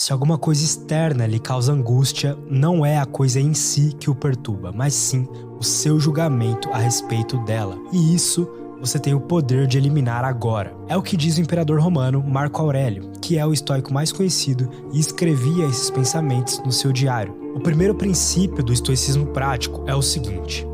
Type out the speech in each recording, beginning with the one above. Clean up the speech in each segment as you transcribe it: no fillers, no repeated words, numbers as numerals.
Se alguma coisa externa lhe causa angústia, não é a coisa em si que o perturba, mas sim o seu julgamento a respeito dela. E isso você tem o poder de eliminar agora. É o que diz o imperador romano Marco Aurélio, que é o estoico mais conhecido e escrevia esses pensamentos no seu diário. O primeiro princípio do estoicismo prático é o seguinte: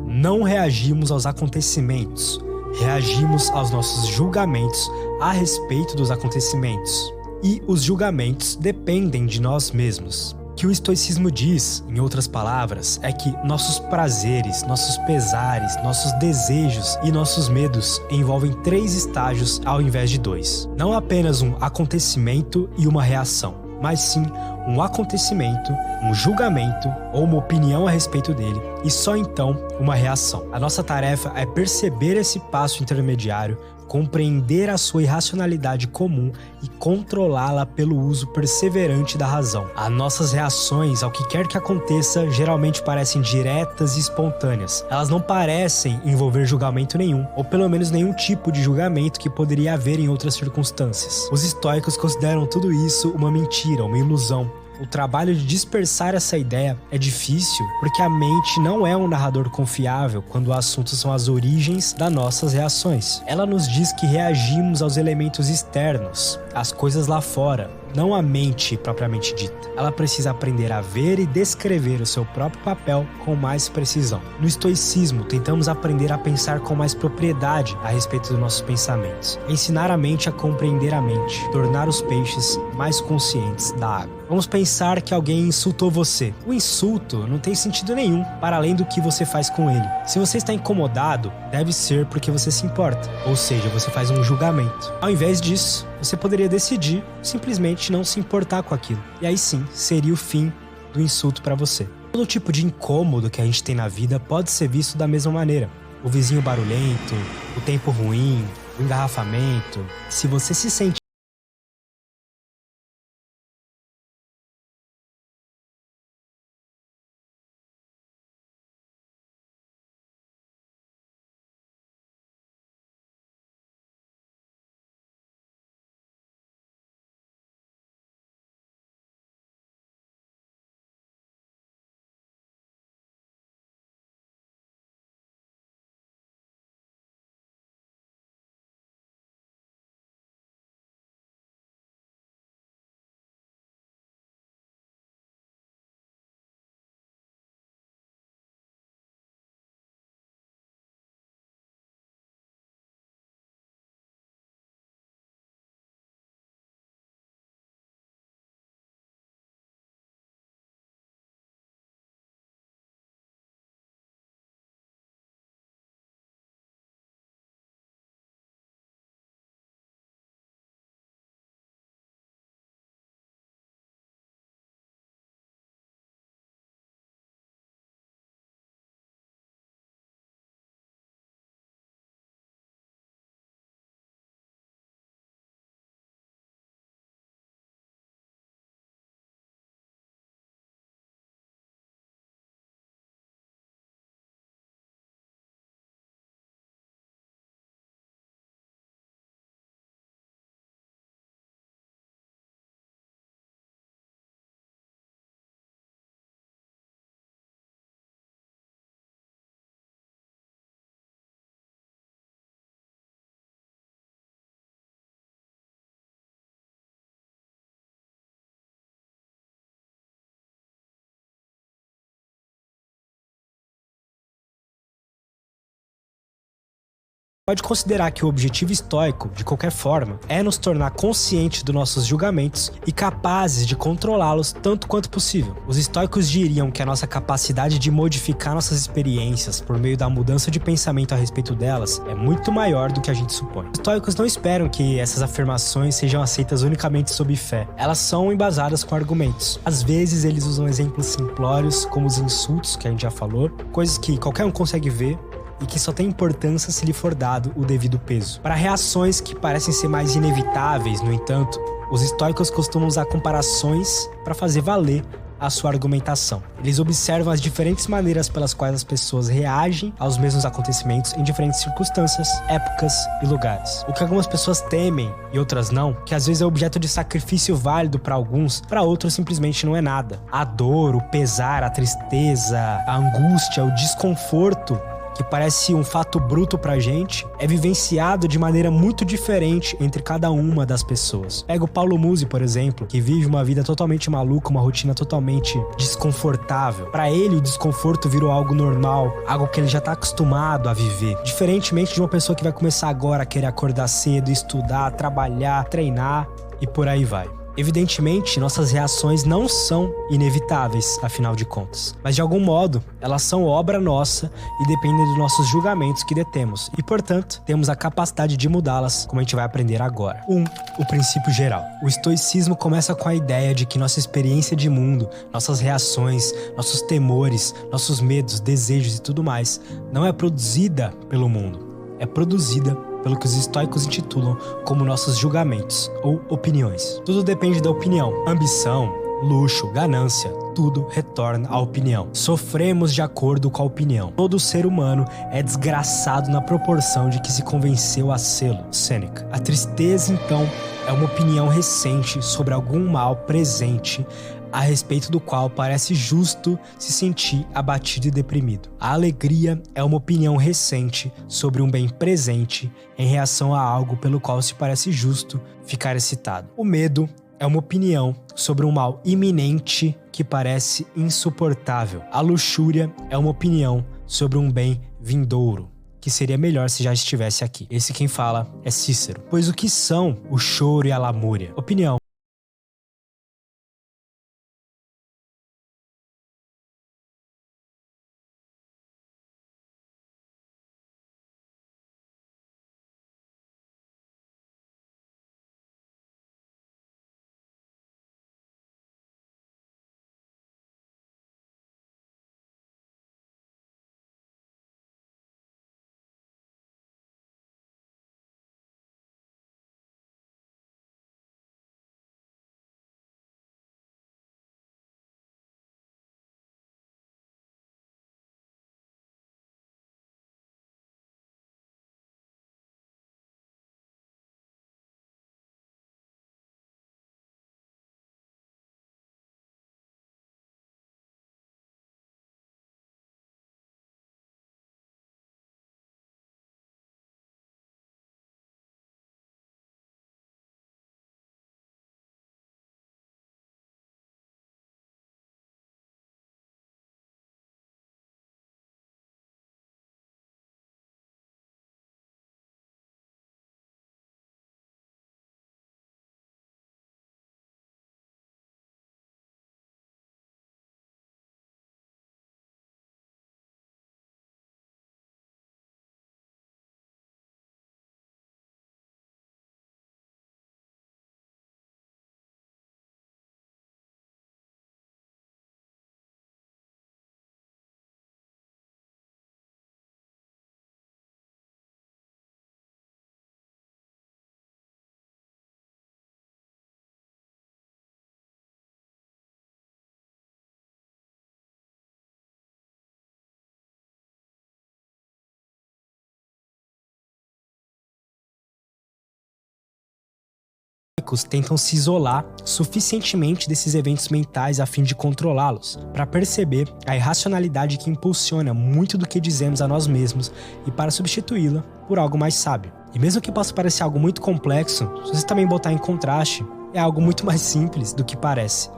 não reagimos aos acontecimentos, reagimos aos nossos julgamentos a respeito dos acontecimentos. E os julgamentos dependem de nós mesmos. O que o estoicismo diz, em outras palavras, é que nossos prazeres, nossos pesares, nossos desejos e nossos medos envolvem 3 estágios ao invés de 2. Não apenas um acontecimento e uma reação, mas sim um acontecimento, um julgamento ou uma opinião a respeito dele e só então uma reação. A nossa tarefa é perceber esse passo intermediário, compreender a sua irracionalidade comum e controlá-la pelo uso perseverante da razão. As nossas reações ao que quer que aconteça geralmente parecem diretas e espontâneas. Elas não parecem envolver julgamento nenhum, ou pelo menos nenhum tipo de julgamento que poderia haver em outras circunstâncias. Os estoicos consideram tudo isso uma mentira, uma ilusão. O trabalho de dispersar essa ideia é difícil porque a mente não é um narrador confiável quando o assunto são as origens das nossas reações. Ela nos diz que reagimos aos elementos externos, às coisas lá fora, não a mente propriamente dita. Ela precisa aprender a ver e descrever o seu próprio papel com mais precisão. No estoicismo, tentamos aprender a pensar com mais propriedade a respeito dos nossos pensamentos, ensinar a mente a compreender a mente, tornar os peixes mais conscientes da água. Vamos pensar que alguém insultou você. O insulto não tem sentido nenhum, para além do que você faz com ele. Se você está incomodado, deve ser porque você se importa, ou seja, você faz um julgamento. Ao invés disso, você poderia decidir simplesmente não se importar com aquilo. E aí sim, seria o fim do insulto para você. Todo tipo de incômodo que a gente tem na vida pode ser visto da mesma maneira. O vizinho barulhento, o tempo ruim, o engarrafamento. Se você se sente pode considerar que o objetivo estoico, de qualquer forma, é nos tornar conscientes dos nossos julgamentos e capazes de controlá-los tanto quanto possível. Os estoicos diriam que a nossa capacidade de modificar nossas experiências por meio da mudança de pensamento a respeito delas é muito maior do que a gente supõe. Os estoicos não esperam que essas afirmações sejam aceitas unicamente sob fé. Elas são embasadas com argumentos. Às vezes eles usam exemplos simplórios, como os insultos, que a gente já falou, coisas que qualquer um consegue ver, e que só tem importância se lhe for dado o devido peso. Para reações que parecem ser mais inevitáveis, no entanto, os estoicos costumam usar comparações para fazer valer a sua argumentação. Eles observam as diferentes maneiras pelas quais as pessoas reagem aos mesmos acontecimentos em diferentes circunstâncias, épocas e lugares. O que algumas pessoas temem e outras não, que às vezes é objeto de sacrifício válido para alguns, para outros simplesmente não é nada. A dor, o pesar, a tristeza, a angústia, o desconforto, que parece um fato bruto pra gente, é vivenciado de maneira muito diferente entre cada uma das pessoas. Pega o Paulo Musi, por exemplo, que vive uma vida totalmente maluca, uma rotina totalmente desconfortável. Pra ele, o desconforto virou algo normal, algo que ele já tá acostumado a viver. Diferentemente de uma pessoa que vai começar agora a querer acordar cedo, estudar, trabalhar, treinar e por aí vai. Evidentemente, nossas reações não são inevitáveis, afinal de contas. Mas de algum modo, elas são obra nossa e dependem dos nossos julgamentos que detemos. E, portanto, temos a capacidade de mudá-las, como a gente vai aprender agora. 1. O princípio geral. O estoicismo começa com a ideia de que nossa experiência de mundo, nossas reações, nossos temores, nossos medos, desejos e tudo mais, não é produzida pelo mundo. É produzida pelo que os estoicos intitulam como nossos julgamentos ou opiniões. Tudo depende da opinião. Ambição, luxo, ganância, tudo retorna à opinião. Sofremos de acordo com a opinião. Todo ser humano é desgraçado na proporção de que se convenceu a sê-lo. Sêneca. A tristeza, então, é uma opinião recente sobre algum mal presente a respeito do qual parece justo se sentir abatido e deprimido. A alegria é uma opinião recente sobre um bem presente em reação a algo pelo qual se parece justo ficar excitado. O medo é uma opinião sobre um mal iminente que parece insuportável. A luxúria é uma opinião sobre um bem vindouro, que seria melhor se já estivesse aqui. Esse quem fala é Cícero. Pois o que são o choro e a lamúria? Opinião. Tentam se isolar suficientemente desses eventos mentais a fim de controlá-los, para perceber a irracionalidade que impulsiona muito do que dizemos a nós mesmos e para substituí-la por algo mais sábio. E mesmo que possa parecer algo muito complexo, se você também botar em contraste, é algo muito mais simples do que parece.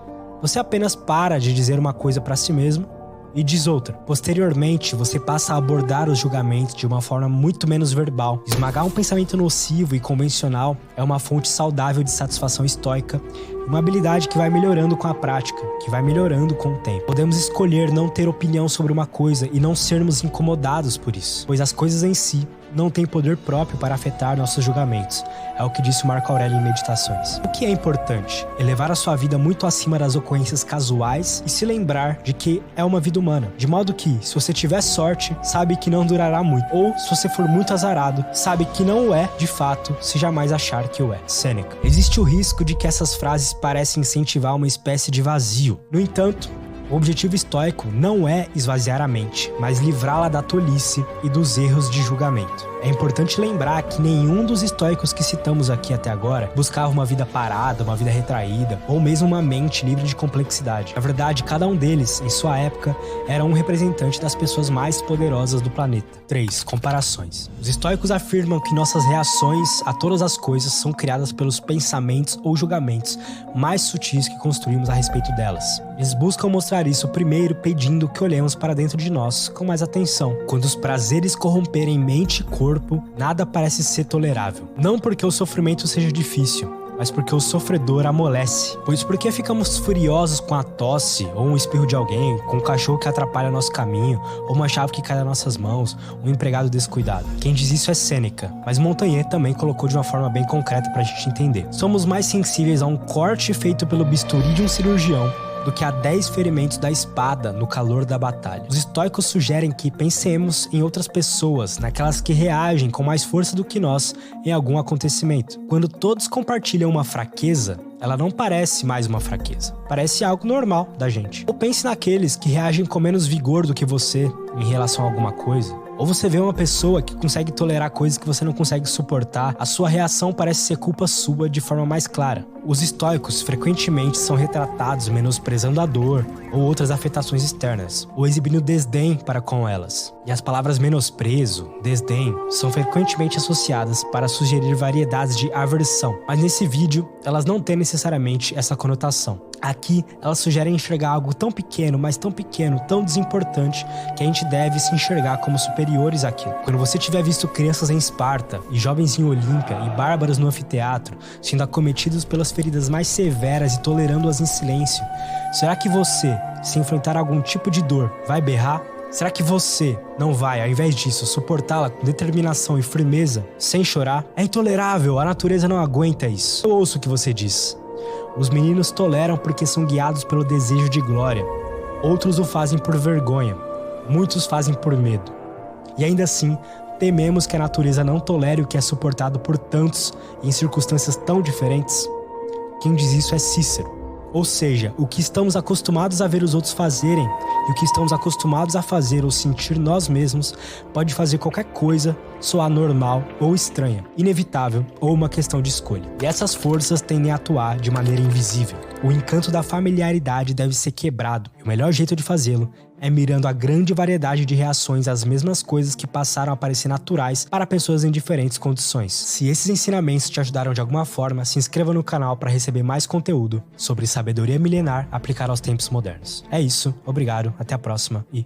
Você apenas para de dizer uma coisa para si mesmo e diz outra. Posteriormente, você passa a abordar os julgamentos de uma forma muito menos verbal. Esmagar um pensamento nocivo e convencional é uma fonte saudável de satisfação estoica, uma habilidade que vai melhorando com a prática, que vai melhorando com o tempo. Podemos escolher não ter opinião sobre uma coisa e não sermos incomodados por isso, pois as coisas em si não tem poder próprio para afetar nossos julgamentos. É o que disse o Marco Aurélio em Meditações. O que é importante? Elevar a sua vida muito acima das ocorrências casuais e se lembrar de que é uma vida humana. De modo que, se você tiver sorte, sabe que não durará muito. Ou, se você for muito azarado, sabe que não o é, de fato, se jamais achar que o é. Sêneca. Existe o risco de que essas frases parecem incentivar uma espécie de vazio. No entanto, o objetivo estoico não é esvaziar a mente, mas livrá-la da tolice e dos erros de julgamento. É importante lembrar que nenhum dos estoicos que citamos aqui até agora buscava uma vida parada, uma vida retraída, ou mesmo uma mente livre de complexidade. Na verdade, cada um deles, em sua época, era um representante das pessoas mais poderosas do planeta. 3. Comparações. Os estoicos afirmam que nossas reações a todas as coisas são criadas pelos pensamentos ou julgamentos mais sutis que construímos a respeito delas. Eles buscam mostrar isso primeiro pedindo que olhemos para dentro de nós com mais atenção. Quando os prazeres corromperem mente e corpo, nada parece ser tolerável. Não porque o sofrimento seja difícil, mas porque o sofredor amolece. Pois por que ficamos furiosos com a tosse, ou um espirro de alguém, com um cachorro que atrapalha nosso caminho, ou uma chave que cai nas nossas mãos, um empregado descuidado? Quem diz isso é Sêneca, mas Montaigne também colocou de uma forma bem concreta pra gente entender. Somos mais sensíveis a um corte feito pelo bisturi de um cirurgião do que a 10 ferimentos da espada no calor da batalha. Os estoicos sugerem que pensemos em outras pessoas, naquelas que reagem com mais força do que nós em algum acontecimento. Quando todos compartilham uma fraqueza, ela não parece mais uma fraqueza, parece algo normal da gente. Ou pense naqueles que reagem com menos vigor do que você em relação a alguma coisa. Ou você vê uma pessoa que consegue tolerar coisas que você não consegue suportar, a sua reação parece ser culpa sua de forma mais clara. Os estoicos frequentemente são retratados menosprezando a dor ou outras afetações externas, ou exibindo desdém para com elas. E as palavras menosprezo, desdém, são frequentemente associadas para sugerir variedades de aversão, mas nesse vídeo elas não têm necessariamente essa conotação. Aqui, elas sugerem enxergar algo tão pequeno, mas tão pequeno, tão desimportante, que a gente deve se enxergar como superiores àquilo. Quando você tiver visto crianças em Esparta, e jovens em Olímpia, e bárbaros no anfiteatro, sendo acometidos pelas feridas mais severas e tolerando-as em silêncio, será que você, se enfrentar algum tipo de dor, vai berrar? Será que você não vai, ao invés disso, suportá-la com determinação e firmeza, sem chorar? É intolerável, a natureza não aguenta isso. Eu ouço o que você diz. Os meninos toleram porque são guiados pelo desejo de glória. Outros o fazem por vergonha. Muitos fazem por medo. E ainda assim, tememos que a natureza não tolere o que é suportado por tantos em circunstâncias tão diferentes. Quem diz isso é Cícero. Ou seja, o que estamos acostumados a ver os outros fazerem e o que estamos acostumados a fazer ou sentir nós mesmos pode fazer qualquer coisa soar normal ou estranha, inevitável ou uma questão de escolha. E essas forças tendem a atuar de maneira invisível. O encanto da familiaridade deve ser quebrado e o melhor jeito de fazê-lo é mirando a grande variedade de reações às mesmas coisas que passaram a parecer naturais para pessoas em diferentes condições. Se esses ensinamentos te ajudaram de alguma forma, se inscreva no canal para receber mais conteúdo sobre sabedoria milenar aplicada aos tempos modernos. É isso, obrigado, até a próxima e